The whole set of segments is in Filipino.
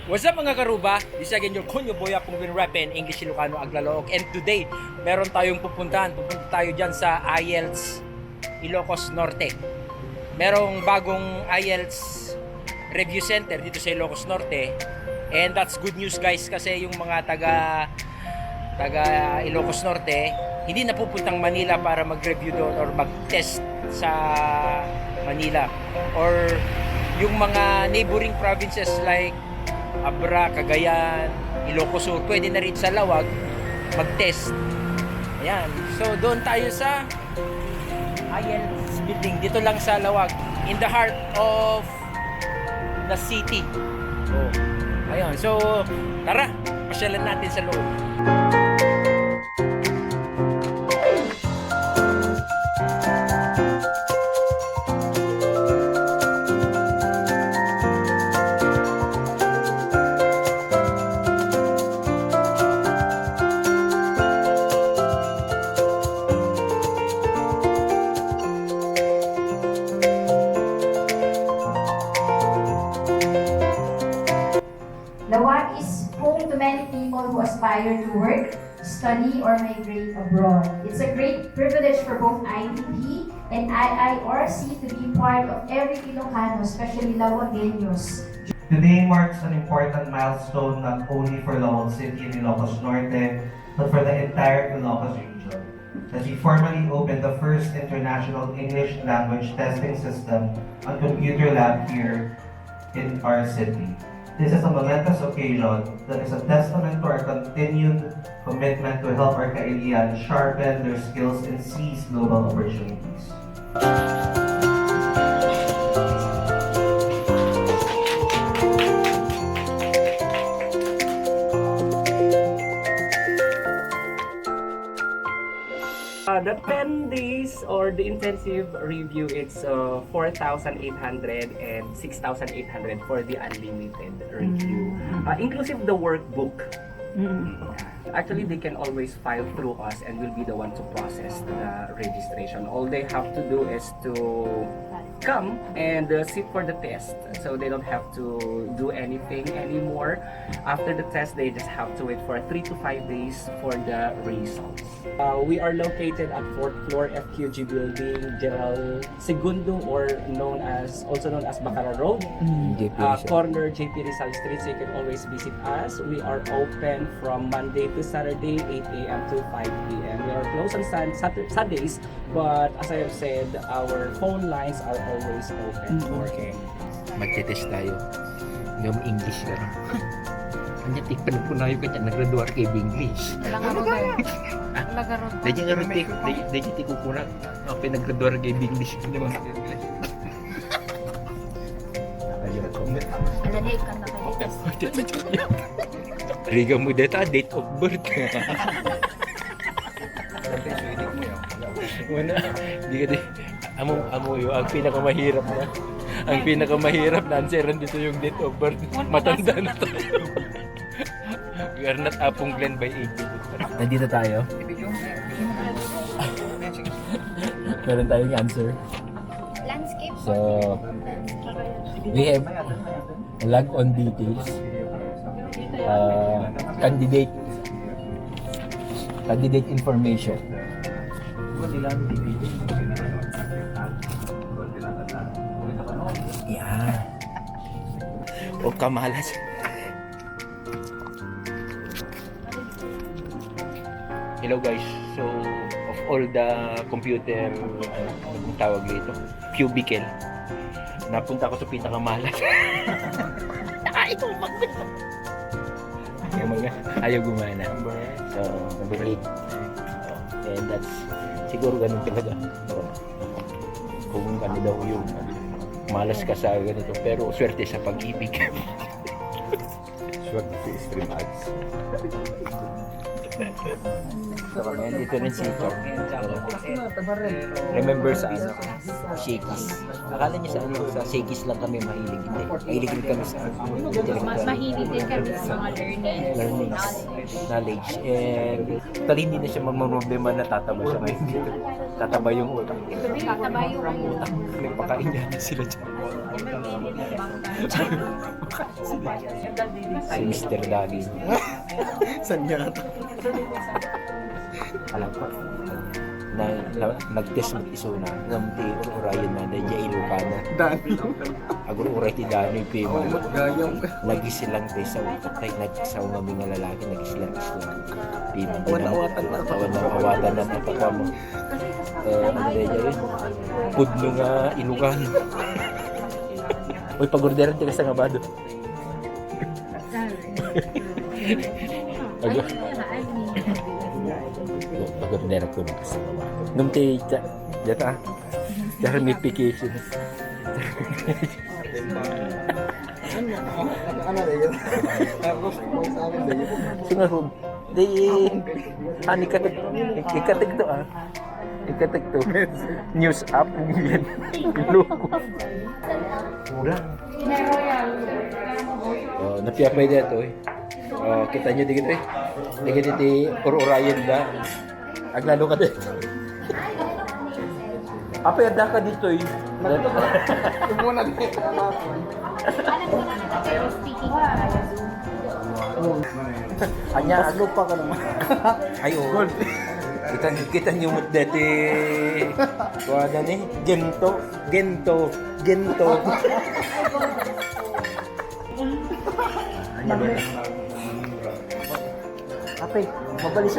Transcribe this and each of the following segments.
What's up mga karuba? This again your Konyo Boy Apong Binrapen, English Ilocano Aglalooc. And today, meron tayong pupuntahan. Pupunta tayo dyan sa IELTS Ilocos Norte. Merong bagong IELTS Review Center dito sa Ilocos Norte. And that's good news guys kasi yung mga taga Ilocos Norte hindi na pupuntang Manila para mag-review doon or mag-test sa Manila. Or yung mga neighboring provinces like Abra, Cagayan, Ilocos Sur, pwede na rin sa Lawag mag-test. Ayan. So, doon tayo sa IELTS building. Dito lang sa Lawag. In the heart of the city. Oh. Ayun. So, tara. Pasyalan natin sa loob. Lawag is home to many people who aspire to work, study, or migrate abroad. It's a great privilege for both IDB and IIRC to be part of every Ilocano, especially Lawagueños. Today marks an important milestone not only for Lawag City and Ilocos Norte, but for the entire Ilocos region, as we formally open the first international English language testing system and computer lab here in our city. This is a momentous occasion that is a testament to our continued commitment to help our Kailian sharpen their skills and seize global opportunities. The 10 days or the intensive review, it's 4,800 and 6,800 for the unlimited review. Inclusive the workbook. Actually, they can always file through us and we'll be the one to process the registration. All they have to do is to come and sit for the test. So they don't have to do anything anymore. After the test, they just have to wait for 3 to 5 days for the results. We are located at 4th floor FQG building, General Segundo, or also known as Bacara Road, corner JP Rizal Street. So you can always visit us. We are open from Monday to Saturday, 8 a.m. to 5 p.m. We are closed on Sundays, but as I have said, our phone lines are always open for Okay. Magte-test tayo. Ngam English ka rin. Anya tikpan po na yung kanya naggraduar kay English. Dahil nga rin dahil tikukunan. Pinaggraduar kay English. Alalay ka na kayo. Riga mo dito, date of birth. Wala. Hindi ka di. Amo yung ang pinakamahirap na. Ang pinakamahirap na answeran dito yung date of birth. Matanda na tayo. We are not Apong Glen by age. Nandito tayo. Meron tayong answer. Landscape. So, we have log on details. Candidate information. Yan. O kamalas. Hello guys. So, of all the computer, anong tawag dito? Cubicle. Napunta ako sa pinakamalas. Yung mga ayaw gumana. So, number 8. And that's, siguro ganun talaga. So, kung ano daw yung malas ka sa ganito. Pero swerte sa pag-ibig. Swerte sa stream ads. So kami, dito rin si Chong. Remember sa ano? Shakey's. Akala niya sa ano, sa Shakey's lang kami mahilig. Hindi. Mahilig din kami sa intellectual. Mahilig din kami sa mga Learnings. Knowledge. And tali hindi na siya mamamroblema na tataba siya ngayon dito. Tataba yung utak. Tataba yung utak. Nagpakain niya na sila dyan. Si Mr. Dagi. Saan niya? Alam ko. Nag-test mag-iso na. Ngamti urayan na. Nadya Ilocana. Dami. Agur uray ti Dano'y Pima. Gayang. Lagi silang tayo sa utak. Tayo nagsaw nga mga lalaki. Lagi silang Pima. Awatan na. Awatan na napakwa mo. Ano na dyan rin? Pudno nga Ilocano. Uy, pag-orderan ka sa ngabado. Pag-orderan ko na kasi. Nung tayo, dyan ramification. Ano na yun? Tapos kung sa amin na yun. Singahog. Di, ikatig to ah. Ikatig to. News up. Yan. Loko. Kurang. Oh, napiyapay dito eh. Oh, kita nyo dito eh. Dito urayan da. Aglalo ka din. Apa yada ka dito eh. Yung muna din. Anya, Paslo pa ka naman. ayo. Kita nyo mo dati. Wala ni. Gento. Ape, mabalik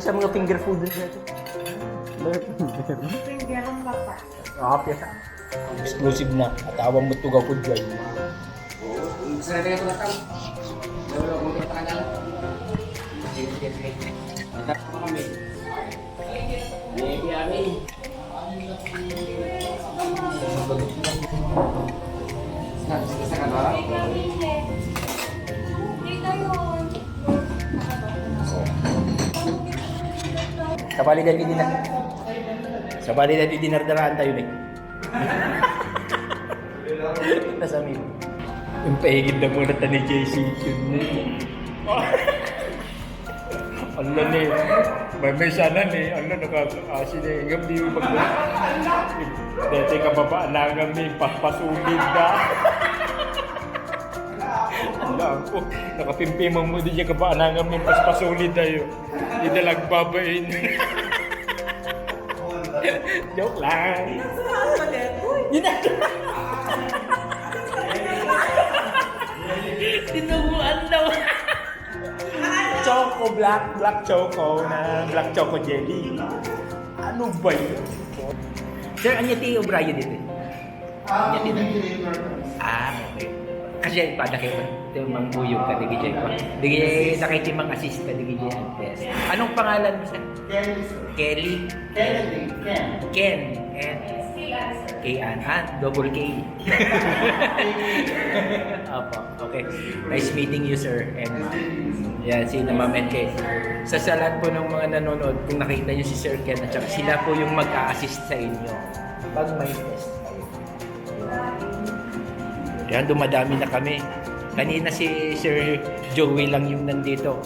sa mga finger food dito. Ape. Exclusive na. At awang mo tugaw ko dyan. Sabali dahil dinardaraan tayo eh. Nasa amin. Yung paigid na muna ta ni JC yun Allah ni, may sana ni, Allah nakakasi ni, ngam di yung pagbuhat. Dati kababaan na ngam ni, paspasugid na. Allah ako, nakapimpimang mo din yung kabaan na ngam ni, paspasulid na yun. Di dalag babain. Joke lang. Yun na. Tinubuan daw. Choco, black choco na black choco jelly. Ano ba yun? Sir, anya ti O'Brien dito? Anya ti na? Okay. Kasi pada kayo ito mang buyog ka, digi dyan ko. Digi nakaitimang assist ka, digi dyan. Yes. Anong pangalan mo, sir? Kelly. Ken. K-An. Double K. Opo, okay. Nice meeting you, sir. And yan, si Ma'am NK. Sa lahat po ng mga nanonood, kung nakita niyo si Sir Ken at saka sila po yung mag-a-assist sa inyo pag may test kayo. Yan, dumadami na kami. Kanina si Sir Joey lang yung nandito.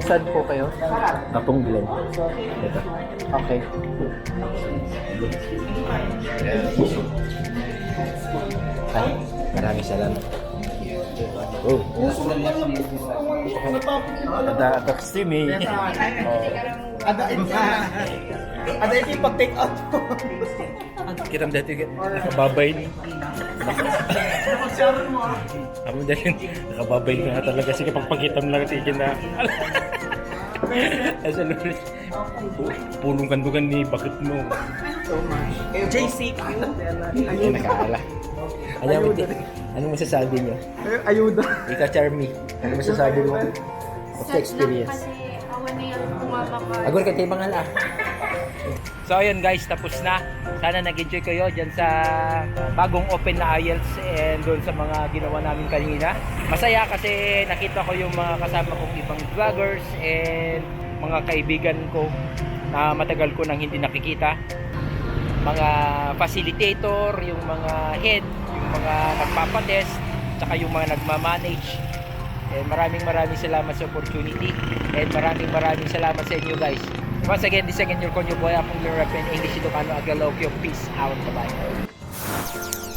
Saan po kayo? Kapong Glen. Ito. Okay. Ay, maraming salamat. Oh. Ada stream eh. Ada ito yung pag-take out po. Kiram dati nakababay ni. Ako dahil nakababay ka nga talaga. Sige, pagpagkitam lang tigin na. Nasa lunes. Punong kandugan ni bakit mo. JCQ. Ay, nakaala. Anong masasabi niyo? Ayuda. Ika Charmy, ano masasabi mo? What's the experience? Kasi awan na yung kumama ka. Agor ka tayo mga So ayun guys, tapos na. Sana nag-enjoy kayo dyan sa bagong open na IELTS and doon sa mga ginawa namin kanina. Masaya kasi nakita ko yung mga kasama kong ibang vloggers and mga kaibigan ko na matagal ko nang hindi nakikita. Mga facilitator, yung mga head, yung mga nagpapatest, tsaka yung mga nagmamanage. And maraming salamat sa opportunity and maraming salamat sa inyo guys. Once again, this again your Konyo Boy, Apong Rep in English, Ilocano, Agalogyo. Peace out. Bye-bye.